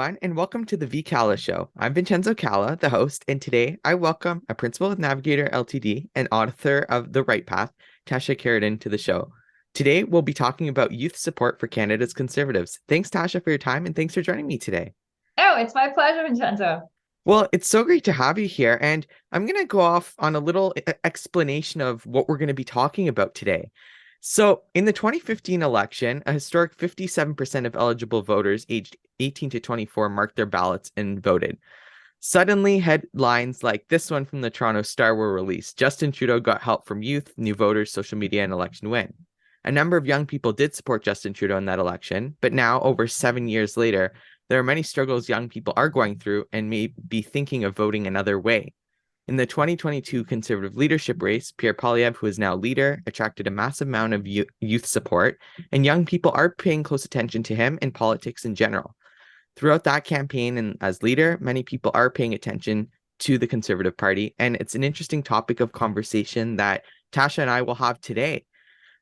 everyone, and welcome to the VCalla Show. I'm Vincenzo Calla, the host, and today I welcome a principal of Navigator LTD and author of The Right Path, Tasha Kheiriddin, to the show. Today, we'll be talking about youth support for Canada's Conservatives. Thanks, Tasha, for your time, and thanks for joining me today. Oh, it's my pleasure, Vincenzo. Well, it's so great to have you here, and I'm going to go off on a little explanation of what we're going to be talking about today. So, in the 2015 election, a historic 57% of eligible voters aged 18 to 24 marked their ballots and voted. Suddenly, headlines like this one from the Toronto Star were released. Justin Trudeau got help from youth, new voters, social media, and election win. A number of young people did support Justin Trudeau in that election, but now, over 7 years later, there are many struggles young people are going through and may be thinking of voting another way. In the 2022 Conservative leadership race, Pierre Poilievre, who is now leader, attracted a massive amount of youth support, and young people are paying close attention to him and politics in general. Throughout that campaign and as leader, many people are paying attention to the Conservative Party, and it's an interesting topic of conversation that Tasha and I will have today.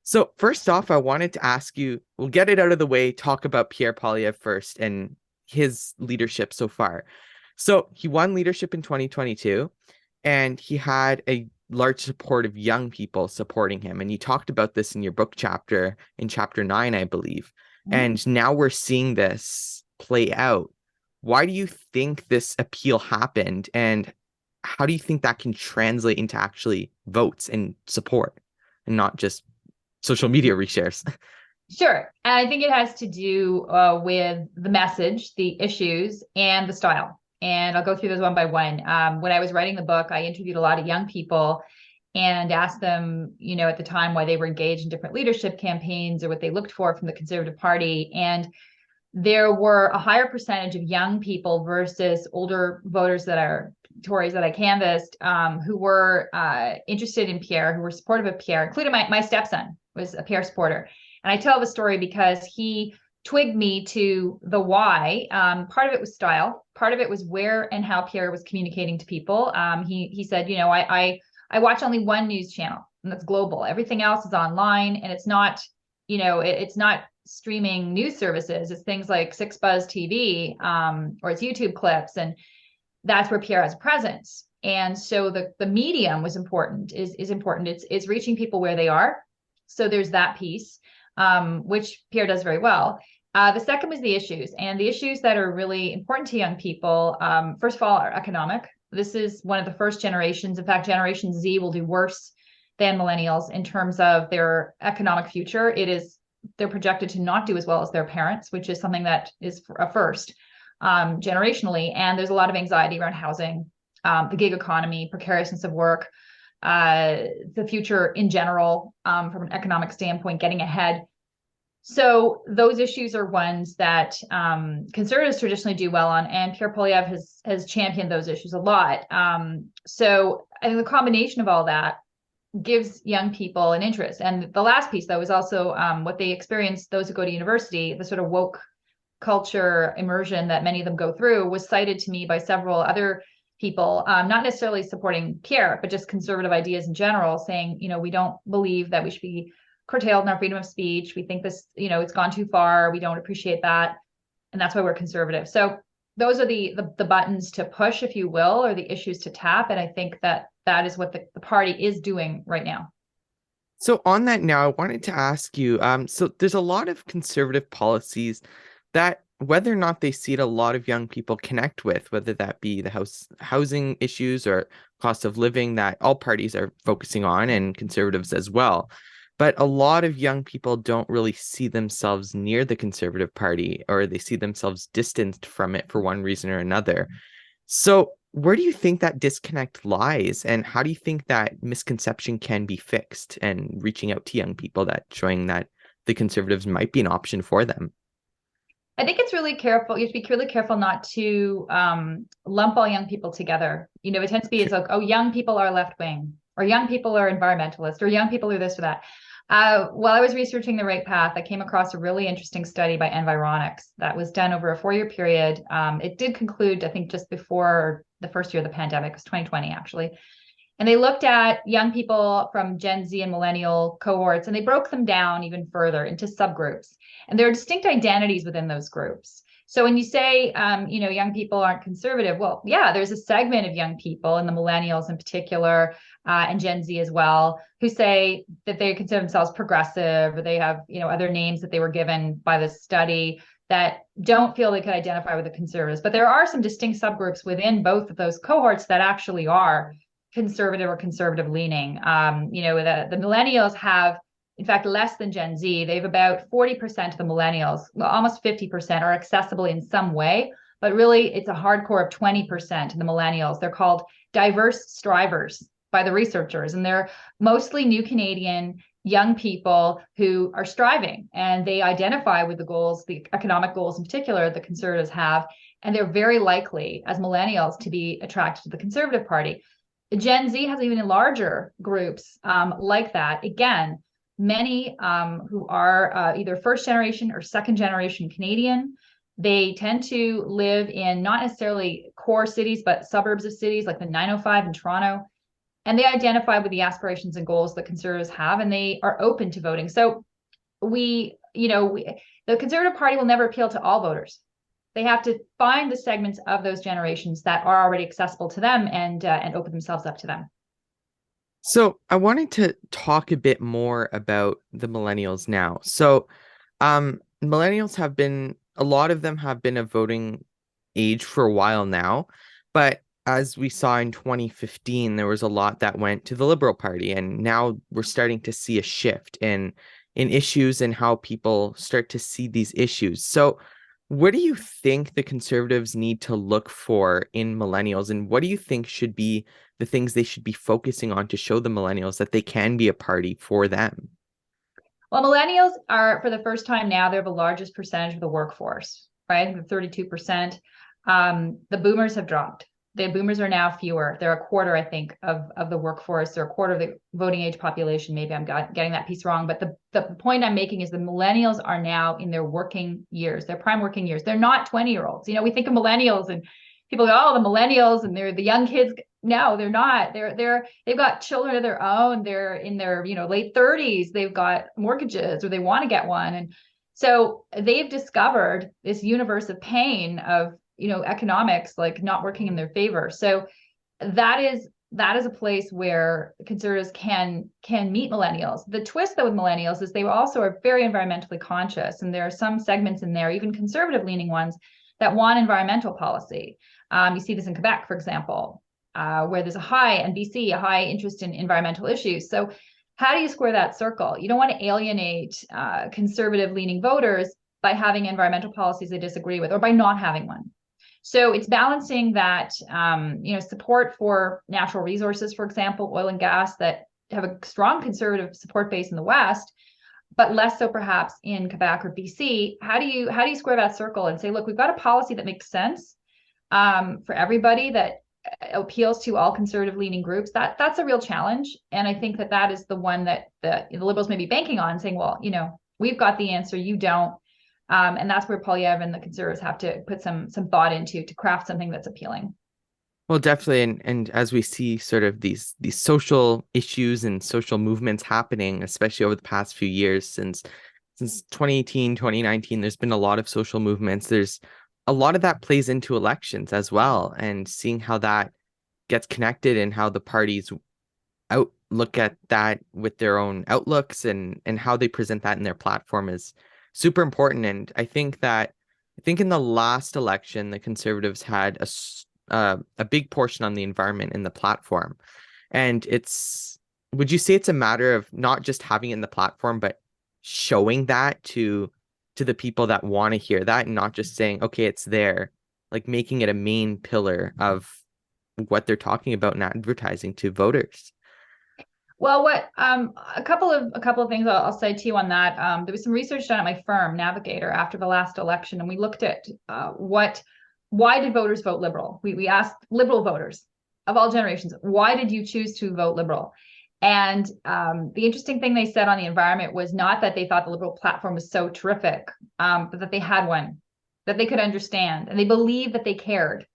So first off, I wanted to ask you, we'll get it out of the way, talk about Pierre Poilievre first and his leadership so far. So he won leadership in 2022. And he had a large support of young people supporting him. And you talked about this in your book chapter, in chapter 9, I believe. And now we're seeing this play out. Why do you think this appeal happened? And how do you think that can translate into actually votes and support and not just social media reshares? Sure. And I think it has to do with the message, the issues, and the style. And I'll go through those one by one. When I was writing the book, I interviewed a lot of young people and asked them, at the time why they were engaged in different leadership campaigns or what they looked for from the Conservative Party. And there were a higher percentage of young people versus older voters that are Tories that I canvassed who were interested in Pierre, who were supportive of Pierre, including my stepson was a Pierre supporter. And I tell the story because he twigged me to the why. Part of it was style. Part of it was where and how Pierre was communicating to people. He said, I watch only one news channel, and that's global. Everything else is online, and it's not, it's not streaming news services. It's things like Six Buzz TV, or it's YouTube clips, and that's where Pierre has a presence. And so the medium was important, is important. It's reaching people where they are. So there's that piece, which Pierre does very well. The second was the issues, and the issues that are really important to young people, first of all, are economic. This is one of the first generations. In fact, Generation Z will do worse than millennials in terms of their economic future. They're projected to not do as well as their parents, which is something that is a first generationally. And there's a lot of anxiety around housing, the gig economy, precariousness of work, the future in general, from an economic standpoint, getting ahead. So those issues are ones that Conservatives traditionally do well on, and Pierre Poilievre has championed those issues a lot. So I think the combination of all that gives young people an interest. And the last piece, though, is also what they experience, those who go to university, the sort of woke culture immersion that many of them go through, was cited to me by several other people, not necessarily supporting Pierre, but just conservative ideas in general, saying, we don't believe that we should be curtailed in our freedom of speech. We think this, it's gone too far. We don't appreciate that. And that's why we're conservative. So those are the buttons to push, if you will, or the issues to tap. And I think that is what the party is doing right now. So on that now, I wanted to ask you, so there's a lot of conservative policies that whether or not they see it, a lot of young people connect with, whether that be the housing issues or cost of living that all parties are focusing on, and conservatives as well. But a lot of young people don't really see themselves near the Conservative Party, or they see themselves distanced from it for one reason or another. So where do you think that disconnect lies, and how do you think that misconception can be fixed, and reaching out to young people, that showing that the Conservatives might be an option for them? I think it's really careful. You have to be really careful not to lump all young people together. It tends to be, it's like, oh, young people are left wing, or young people are environmentalist, or young people are this or that. While I was researching The Right Path, I came across a really interesting study by Environics that was done over a 4-year period. It did conclude, I think, just before the first year of the pandemic. It was 2020, actually. And they looked at young people from Gen Z and millennial cohorts, and they broke them down even further into subgroups. And there are distinct identities within those groups. So when you say, young people aren't conservative, well, yeah, there's a segment of young people, and the millennials in particular, and Gen Z as well, who say that they consider themselves progressive, or they have, other names that they were given by this study, that don't feel they could identify with the conservatives. But there are some distinct subgroups within both of those cohorts that actually are conservative or conservative leaning. The millennials have, in fact, less than Gen Z. They have about 40% of the millennials, well, almost 50% are accessible in some way, but really it's a hardcore of 20% of the millennials. They're called diverse strivers by the researchers, and they're mostly new Canadian young people who are striving, and they identify with the goals, the economic goals in particular, the conservatives have, and they're very likely as millennials to be attracted to the Conservative Party. Gen Z has even larger groups like that. Again, many who are either first generation or second generation Canadian. They tend to live in not necessarily core cities, but suburbs of cities like the 905 in Toronto. And they identify with the aspirations and goals that conservatives have, and they are open to voting. So the Conservative Party will never appeal to all voters. They have to find the segments of those generations that are already accessible to them and open themselves up to them. So I wanted to talk a bit more about the millennials now. So millennials have been, a lot of them have been of voting age for a while now, but as we saw in 2015, there was a lot that went to the Liberal Party, and now we're starting to see a shift in issues and how people start to see these issues. So what do you think the Conservatives need to look for in millennials, and what do you think should be the things they should be focusing on to show the millennials that they can be a party for them? Well, millennials are, for the first time now, they're the largest percentage of the workforce, right? 32%. The boomers have dropped. The boomers are now fewer. They're a quarter, I think, of the workforce. They're a quarter of the voting age population. Maybe I'm getting that piece wrong. But the point I'm making is the millennials are now in their working years, their prime working years. They're not 20-year-olds. We think of millennials and people go, oh, the millennials, and they're the young kids. No, they're not. They've got children of their own. They're in their, late 30s. They've got mortgages, or they want to get one. And so they've discovered this universe of pain of, economics, like not working in their favor. So that is a place where conservatives can meet millennials. The twist, though, with millennials is they also are very environmentally conscious, and there are some segments in there, even conservative leaning ones, that want environmental policy. You see this in Quebec, for example, where there's in BC, a high interest in environmental issues. So how do you square that circle? You don't want to alienate conservative leaning voters by having environmental policies they disagree with, or by not having one. So it's balancing that, support for natural resources, for example, oil and gas, that have a strong conservative support base in the West, but less so perhaps in Quebec or BC. How do you square that circle and say, look, we've got a policy that makes sense for everybody, that appeals to all conservative leaning groups? That's a real challenge. And I think that is the one that the Liberals may be banking on, saying, well, we've got the answer, you don't. And that's where Poilievre and the Conservatives have to put some thought into to craft something that's appealing. Well, definitely, and as we see sort of these social issues and social movements happening, especially over the past few years, since 2018, 2019, there's been a lot of social movements. There's a lot of that plays into elections as well, and seeing how that gets connected and how the parties look at that with their own outlooks and how they present that in their platform is super important. And I think in the last election, the Conservatives had a big portion on the environment in the platform. And would you say it's a matter of not just having it in the platform, but showing that to the people that want to hear that, and not just saying, okay, it's there, like making it a main pillar of what they're talking about in advertising to voters? Well, a couple of things I'll say to you on that. There was some research done at my firm, Navigator, after the last election, and we looked at why did voters vote Liberal? We asked Liberal voters of all generations, why did you choose to vote Liberal? And the interesting thing they said on the environment was not that they thought the Liberal platform was so terrific, but that they had one that they could understand, and they believed that they cared.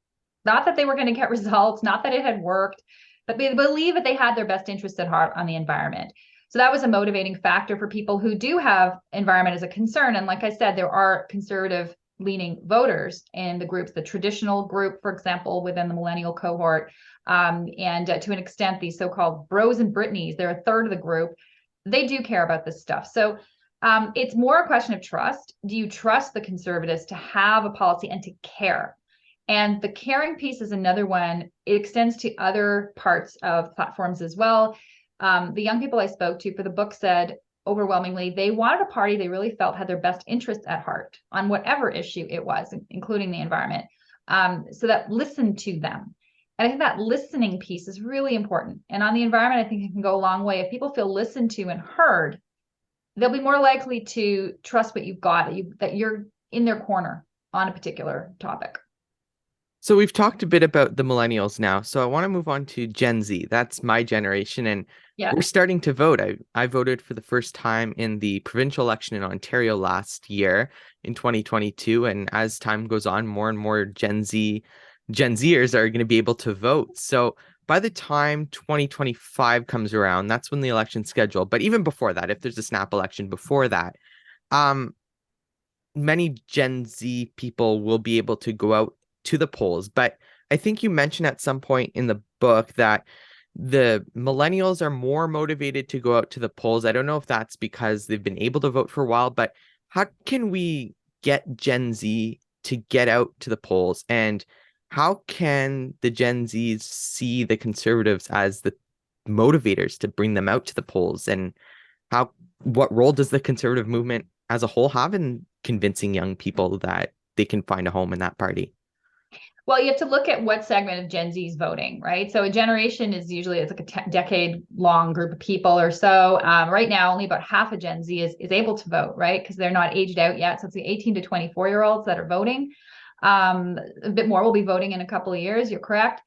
Not that they were going to get results, not that it had worked, but they believe that they had their best interests at heart on the environment. So that was a motivating factor for people who do have environment as a concern. And like I said, there are conservative leaning voters in the groups, the traditional group, for example, within the millennial cohort, and to an extent, these so-called bros and Britneys, they're a third of the group. They do care about this stuff. So it's more a question of trust. Do you trust the conservatives to have a policy and to care? And the caring piece is another one. It extends to other parts of platforms as well. The young people I spoke to for the book said overwhelmingly they wanted a party they really felt had their best interests at heart on whatever issue it was, including the environment, so that listened to them. And I think that listening piece is really important. And on the environment, I think it can go a long way. If people feel listened to and heard, they'll be more likely to trust what you've got, that you're in their corner on a particular topic. So we've talked a bit about the millennials now. So I want to move on to Gen Z. That's my generation, and Yeah. we're starting to vote. I voted for the first time in the provincial election in Ontario last year in 2022. And as time goes on, more and more Gen Zers are going to be able to vote. So by the time 2025 comes around, that's when the election's scheduled. But even before that, if there's a snap election before that, um, many Gen Z people will be able to go out to the polls. But I think you mentioned at some point in the book that the millennials are more motivated to go out to the polls. I don't know if that's because they've been able to vote for a while, but how can we get Gen Z to get out to the polls? And how can the Gen Zs see the conservatives as the motivators to bring them out to the polls? And what role does the conservative movement as a whole have in convincing young people that they can find a home in that party? Well, you have to look at what segment of Gen Z is voting, right? So a generation is usually it's like a decade-long group of people or so. Right now, only about half of Gen Z is able to vote, right? Because they're not aged out yet. So it's the 18 to 24-year-olds that are voting. A bit more will be voting in a couple of years. You're correct.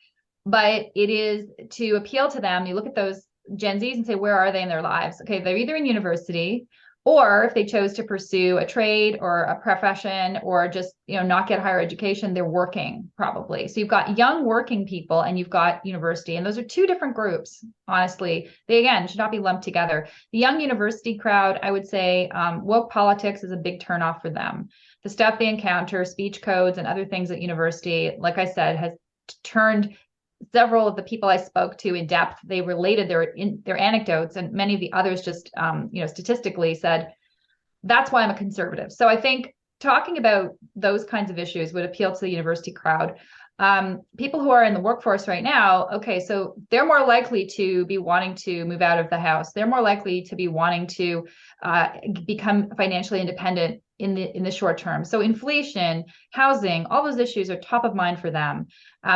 But it is to appeal to them. You look at those Gen Zs and say, where are they in their lives? Okay, they're either in university, or if they chose to pursue a trade or a profession or just not get higher education, they're working probably. So you've got young working people and you've got university, and those are two different groups. Honestly, they again should not be lumped together. The young university crowd, I would say, woke politics is a big turnoff for them. The stuff they encounter, speech codes and other things at university, like I said, has turned several of the people I spoke to in depth. They related their anecdotes, and many of the others just statistically said that's why I'm a conservative. So I think talking about those kinds of issues would appeal to the university crowd. People who are in the workforce right now, okay, so they're more likely to be wanting to move out of the house. They're more likely to be wanting to become financially independent in the short term. So inflation, housing, all those issues are top of mind for them.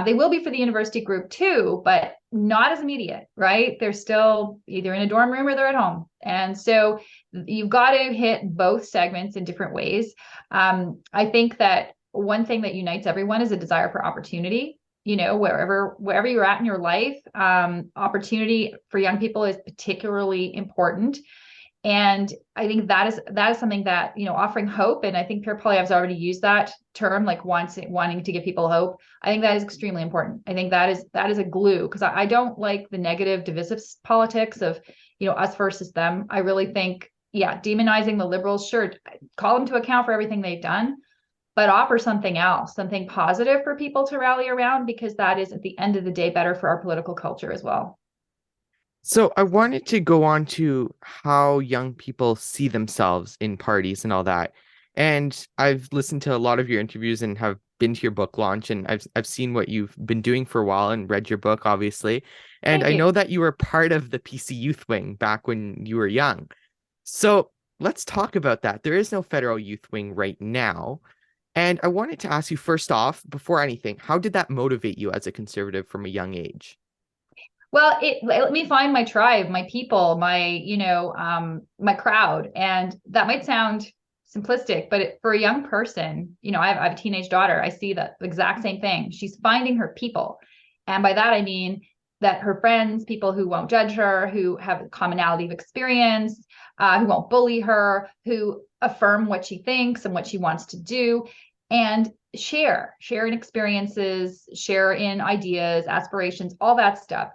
They will be for the university group too, but not as immediate, right? They're still either in a dorm room or they're at home. And so you've got to hit both segments in different ways. I think that one thing that unites everyone is a desire for opportunity. Wherever you're at in your life, opportunity for young people is particularly important. And I think that is something that, offering hope. And I think Pierre Poilievre has already used that term, like wanting to give people hope. I think that is extremely important. I think that is a glue, because I don't like the negative divisive politics of, us versus them. I really think, demonizing the liberals, sure, call them to account for everything they've done, but offer something else, something positive for people to rally around, because that is at the end of the day better for our political culture as well. So I wanted to go on to how young people see themselves in parties and all that. And I've listened to a lot of your interviews and have been to your book launch, and I've seen what you've been doing for a while and read your book, obviously. And Thank I you. know that you were part of the PC Youth Wing back when you were young. So let's talk about that. There is no federal youth wing right now. And I wanted to ask you first off, before anything, how did that motivate you as a conservative from a young age? Well, it let me find my tribe, my people, my crowd. And that might sound simplistic, but for a young person, I have a teenage daughter. I see the exact same thing. She's finding her people. And by that, I mean that her friends, people who won't judge her, who have a commonality of experience, who won't bully her, who affirm what she thinks and what she wants to do, and share in experiences, share in ideas, aspirations, all that stuff.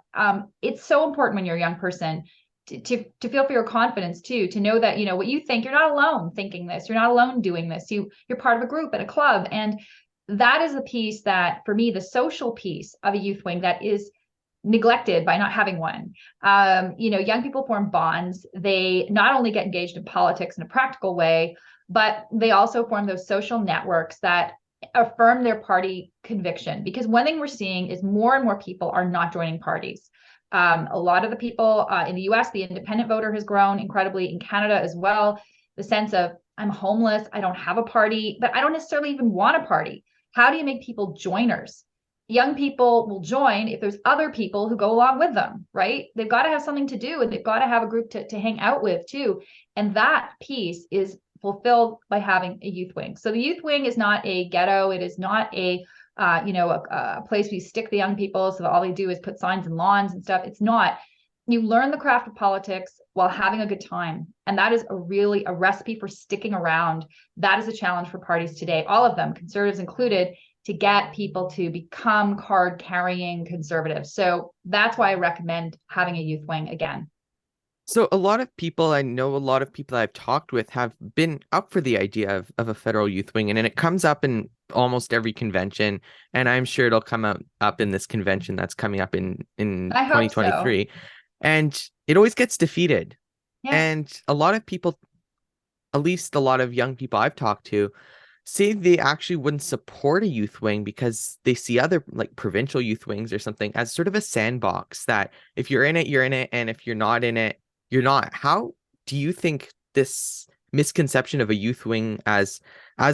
It's so important when you're a young person to feel for your confidence too, to know that, what you think, you're not alone thinking this, you're not alone doing this, you're part of a group and a club. And that is the piece that, for me, the social piece of a youth wing that is neglected by not having one. Young people form bonds. They not only get engaged in politics in a practical way, but they also form those social networks that affirm their party conviction. Because one thing we're seeing is more and more people are not joining parties. A lot of the people in the US, the independent voter has grown incredibly, in Canada as well. The sense of, I'm homeless, I don't have a party, but I don't necessarily even want a party. How do you make people joiners? Young people will join if there's other people who go along with them, right? They've got to have something to do, and they've got to have a group to hang out with too. And that piece is fulfilled by having a youth wing. So the youth wing is not a ghetto. It is not a place where you stick the young people so that all they do is put signs and lawns and stuff. It's not. You learn the craft of politics while having a good time. And that is really a recipe for sticking around. That is a challenge for parties today, all of them, conservatives included, to get people to become card carrying conservatives. So that's why I recommend having a youth wing again. So a lot of people, I know a lot of people I've talked with have been up for the idea of a federal youth wing, and it comes up in almost every convention, and I'm sure it'll come up in this convention that's coming up in I hope so. 2023. And it always gets defeated. Yeah. And a lot of people, at least a lot of young people I've talked to, say they actually wouldn't support a youth wing because they see other like provincial youth wings or something as sort of a sandbox that if you're in it, you're in it, and if you're not in it, you're not. How do you think this misconception of a youth wing as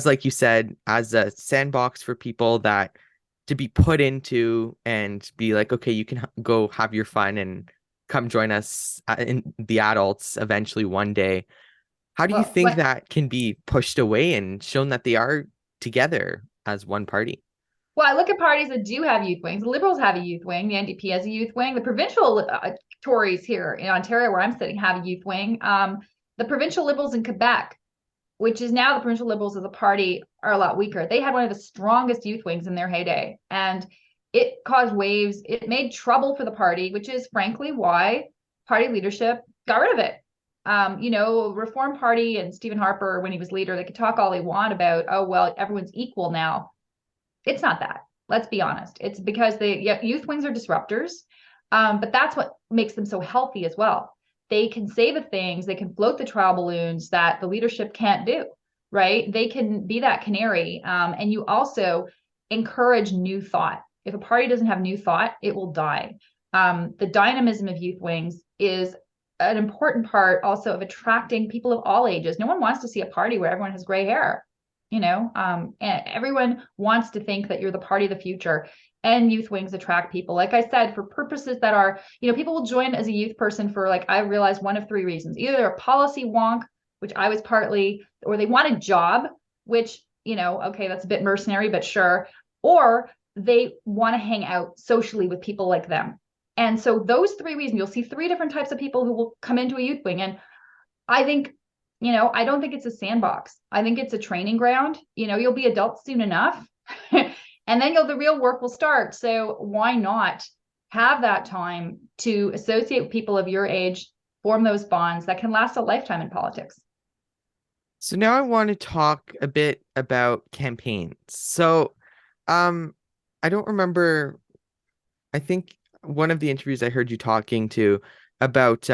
like you said, as a sandbox for people that to be put into and be like, okay, you can go have your fun and come join us in the adults eventually one day. How do you Well, think that can be pushed away and shown that they are together as one party? Well, I look at parties that do have youth wings. The Liberals have a youth wing. The NDP has a youth wing. The provincial Tories here in Ontario, where I'm sitting, have a youth wing. The provincial Liberals in Quebec, which is now the provincial Liberals as a party, are a lot weaker. They had one of the strongest youth wings in their heyday, and it caused waves. It made trouble for the party, which is frankly why party leadership got rid of it. Reform Party and Stephen Harper, when he was leader, they could talk all they want about, oh, well, everyone's equal now. It's not that. Let's be honest. It's because youth wings are disruptors, but that's what makes them so healthy as well. They can say the things, they can float the trial balloons that the leadership can't do, right? They can be that canary, and you also encourage new thought. If a party doesn't have new thought, it will die. The dynamism of youth wings is an important part also of attracting people of all ages. No one wants to see a party where everyone has gray hair. And everyone wants to think that you're the party of the future, and youth wings attract people, like I said, for purposes that are, people will join as a youth person for, like, I realized, one of three reasons. Either they're a policy wonk, which I was partly, or they want a job, which, okay, that's a bit mercenary, but sure. Or they want to hang out socially with people like them. And so those three reasons, you'll see three different types of people who will come into a youth wing. And I think, I don't think it's a sandbox. I think it's a training ground. You'll be adults soon enough, and then the real work will start. So why not have that time to associate with people of your age, form those bonds that can last a lifetime in politics? So now I want to talk a bit about campaigns. So, I don't remember, I think one of the interviews I heard you talking to about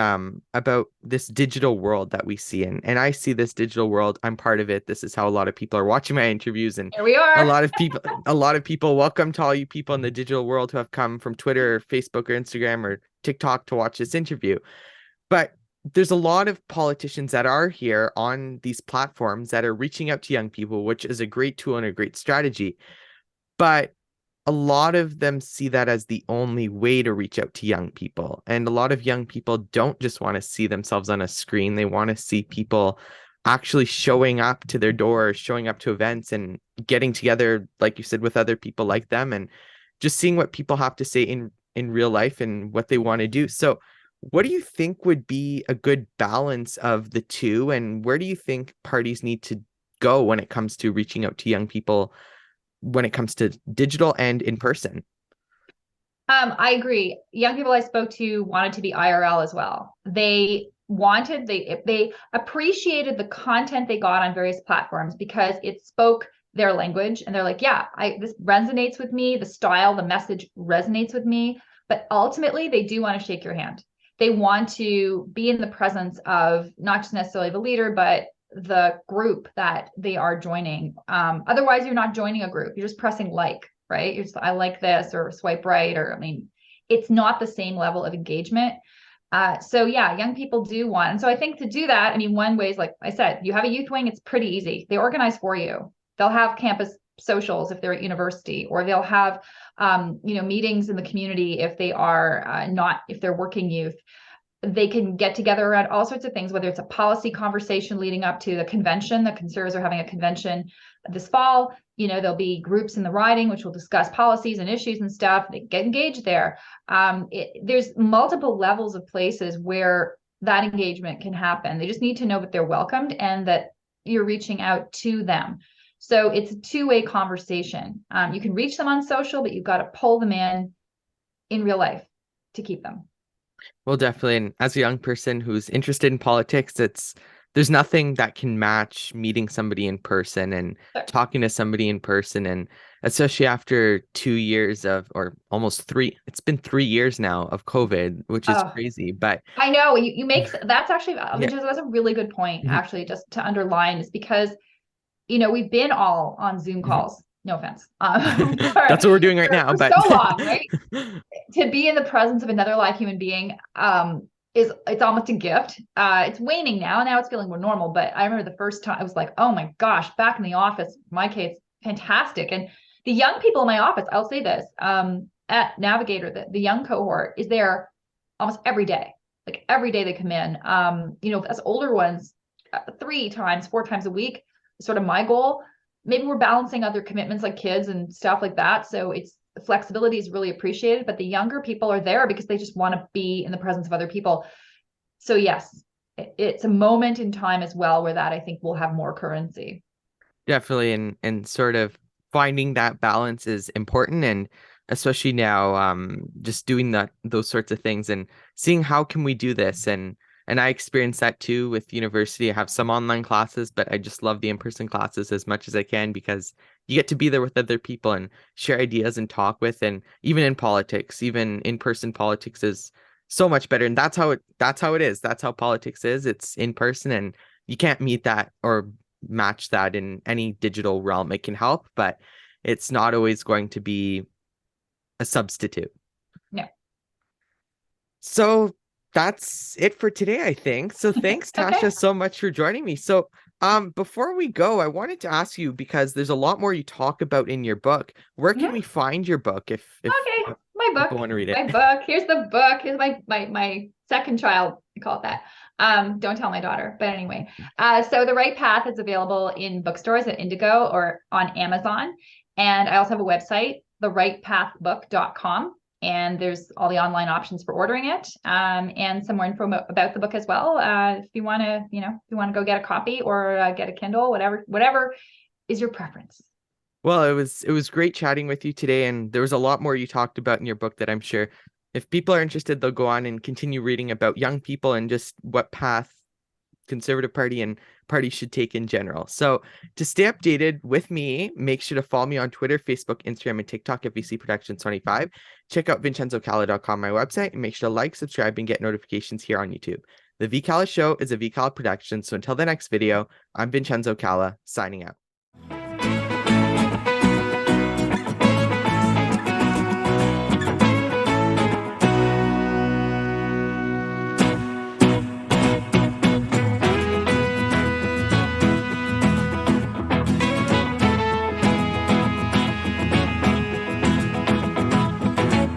this digital world that we see in, and I see this digital world. I'm part of it. This is how a lot of people are watching my interviews, and Here we are. a lot of people, welcome to all you people in the digital world who have come from Twitter or Facebook or Instagram or TikTok to watch this interview. But there's a lot of politicians that are here on these platforms that are reaching out to young people, which is a great tool and a great strategy. But a lot of them see that as the only way to reach out to young people. And a lot of young people don't just want to see themselves on a screen. They want to see people actually showing up to their door, showing up to events and getting together, like you said, with other people like them, and just seeing what people have to say in real life and what they want to do. So what do you think would be a good balance of the two? And where do you think parties need to go when it comes to reaching out to young people, when it comes to digital and in person? I agree. Young people I spoke to wanted to be IRL as well. They appreciated the content they got on various platforms because it spoke their language, and they're like, yeah, this resonates with me. The style, the message resonates with me. But ultimately, they do want to shake your hand. They want to be in the presence of not just necessarily the leader, but the group that they are joining. Otherwise, you're not joining a group. You're just pressing like, right? You're just, I like this, or swipe right, or I mean, it's not the same level of engagement. So yeah, young people do want. And so I think to do that, I mean, one way is, like I said, you have a youth wing, it's pretty easy. They organize for you. They'll have campus socials if they're at university, or they'll have, meetings in the community if they are if they're working youth. They can get together around all sorts of things, whether it's a policy conversation leading up to the convention. The conservatives are having a convention this fall. There'll be groups in the riding which will discuss policies and issues and stuff. They get engaged there. There's multiple levels of places where that engagement can happen. They just need to know that they're welcomed and that you're reaching out to them. So it's a two-way conversation. You can reach them on social, but you've got to pull them in real life to keep them. Well, definitely. And as a young person who's interested in politics, there's nothing that can match meeting somebody in person and talking to somebody in person. And especially after 2 years or almost three, it's been 3 years now of COVID, which is crazy. But I know you make that's actually that's a really good point, actually, just to underline, is because we've been all on Zoom calls. No offense. That's what we're doing right now. But so long, right? To be in the presence of another live human being, it's almost a gift. It's waning now. Now it's feeling more normal. But I remember the first time I was like, oh my gosh, back in the office, my case, fantastic. And the young people in my office, I'll say this, at Navigator, the young cohort is there almost every day. Like every day they come in. As older ones, 3 times, 4 times a week, sort of my goal. Maybe we're balancing other commitments like kids and stuff like that. So flexibility is really appreciated, but the younger people are there because they just want to be in the presence of other people. So yes, it's a moment in time as well where that I think will have more currency. Definitely. And sort of finding that balance is important. And especially now, just doing those sorts of things and seeing how can we do this. And I experienced that too with university. I have some online classes, but I just love the in-person classes as much as I can because you get to be there with other people and share ideas and talk with. And even in politics, even in-person politics is so much better. And that's how it is. That's how politics is. It's in person, and you can't meet that or match that in any digital realm. It can help, but it's not always going to be a substitute. No. So that's it for today, I think. So thanks, Okay. Tasha, so much for joining me. So before we go, I wanted to ask you, because there's a lot more you talk about in your book. Where can we find your book if okay, my book. People want to read it? My book. Here's the book. Here's my second child. I call it that. Don't tell my daughter, but anyway. So The Right Path is available in bookstores at Indigo or on Amazon. And I also have a website, therightpathbook.com. And there's all the online options for ordering it, and some more info about the book as well. If you want to, go get a copy or get a Kindle, whatever is your preference. Well, it was great chatting with you today, and there was a lot more you talked about in your book that I'm sure if people are interested, they'll go on and continue reading about young people and just what path Conservative Party and parties should take in general. So to stay updated with me, make sure to follow me on Twitter, Facebook, Instagram, and TikTok at VC Productions 25. Check out VincenzoCalla.com, my website, and make sure to like, subscribe, and get notifications here on YouTube. The VCalla Show is a VCalla production, so until the next video, I'm Vincenzo Calla, signing out.